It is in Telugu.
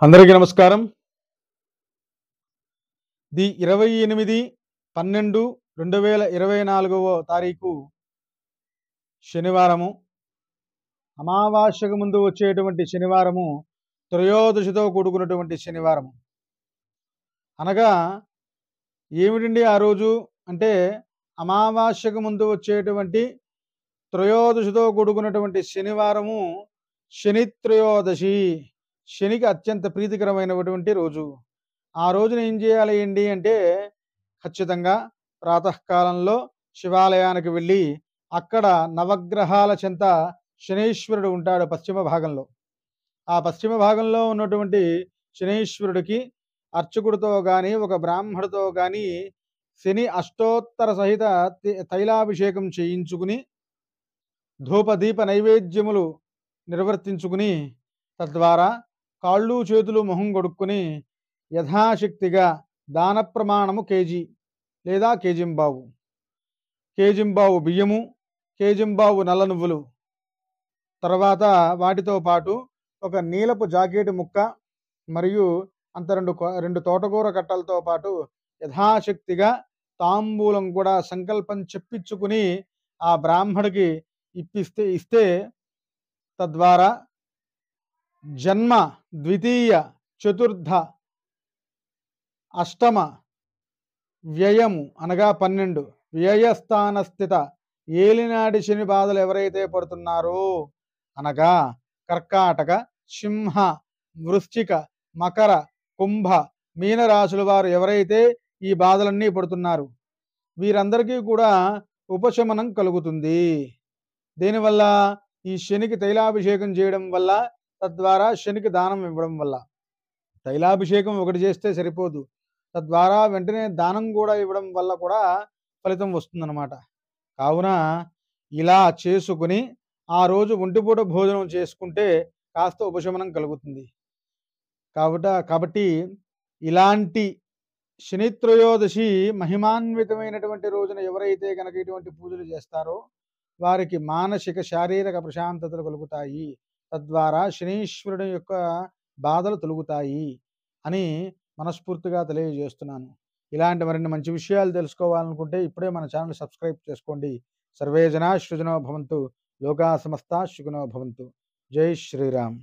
అందరికీ నమస్కారం. ది 28/12/2024 తారీఖు శనివారము. అమావాస్యకు ముందు వచ్చేటువంటి శనివారము త్రయోదశితో కూడుకున్నటువంటి శనివారము. అనగా ఏమిటండి ఆ రోజు అంటే, అమావాస్యకు ముందు వచ్చేటువంటి త్రయోదశితో కూడుకున్నటువంటి శనివారము శని త్రయోదశి. శనికి అత్యంత ప్రీతికరమైనటువంటి రోజు. ఆ రోజున ఏం చేయాలి ఏంటి అంటే, ఖచ్చితంగా ప్రాతకాలంలో శివాలయానికి వెళ్ళి అక్కడ నవగ్రహాల చెంత శనీశ్వరుడు ఉంటాడు పశ్చిమ భాగంలో. ఆ పశ్చిమ భాగంలో ఉన్నటువంటి శనీశ్వరుడికి అర్చకుడితో కానీ ఒక బ్రాహ్మడితో కానీ శని అష్టోత్తర సహిత తైలాభిషేకం చేయించుకుని ధూపదీప నైవేద్యములు నిర్వర్తించుకుని, తద్వారా కాళ్ళు చేతులు మొహం కొడుక్కుని యథాశక్తిగా దాన ప్రమాణము కేజీ లేదా కేజింబావు, కేజింబావు బియ్యము, కేజింబావు నల్ల నువ్వులు, తర్వాత వాటితో పాటు ఒక నీలపు జాకెట్ ముక్క మరియు అంత రెండు తోటకూర కట్టలతో పాటు యథాశక్తిగా తాంబూలం కూడా సంకల్పం చెప్పించుకుని ఆ బ్రాహ్మడికి ఇస్తే తద్వారా జన్మ ద్వితీయ చతుర్థ అష్టమ వ్యయము అనగా 12 వ్యయస్థాన స్థిత ఏలినాడి శని బాధలు ఎవరైతే పడుతున్నారో అనగా కర్కాటక, సింహ, వృశ్చిక, మకర, కుంభ, మీనరాశుల వారు ఎవరైతే ఈ బాధలన్నీ పడుతున్నారు వీరందరికీ కూడా ఉపశమనం కలుగుతుంది. దేనివల్ల? ఈ శనికి తైలాభిషేకం చేయడం వల్ల, తద్వారా శనికి దానం ఇవ్వడం వల్ల. తైలాభిషేకం ఒకటి చేస్తే సరిపోదు, తద్వారా వెంటనే దానం కూడా ఇవ్వడం వల్ల కూడా ఫలితం వస్తుందన్నమాట. కావున ఇలా చేసుకుని ఆ రోజు ఒంటిపూట భోజనం చేసుకుంటే కాస్త ఉపశమనం కలుగుతుంది. కాబట్టి ఇలాంటి శనిత్రయోదశి మహిమాన్వితమైనటువంటి రోజున ఎవరైతే కనుక ఇటువంటి పూజలు చేస్తారో వారికి మానసిక శారీరక ప్రశాంతతలు కలుగుతాయి. తద్వారా శనీశ్వరుడు యొక్క బాధలు తొలుగుతాయి అని మనస్ఫూర్తిగా తెలియజేస్తున్నాను. ఇలాంటి మరిన్ని మంచి విషయాలు తెలుసుకోవాలనుకుంటే ఇప్పుడే మన ఛానల్ సబ్స్క్రైబ్ చేసుకోండి. సర్వే జనా సుఖినో భవంతు, లోకా సమస్తా సుఖినో భవంతు. జై శ్రీరామ్.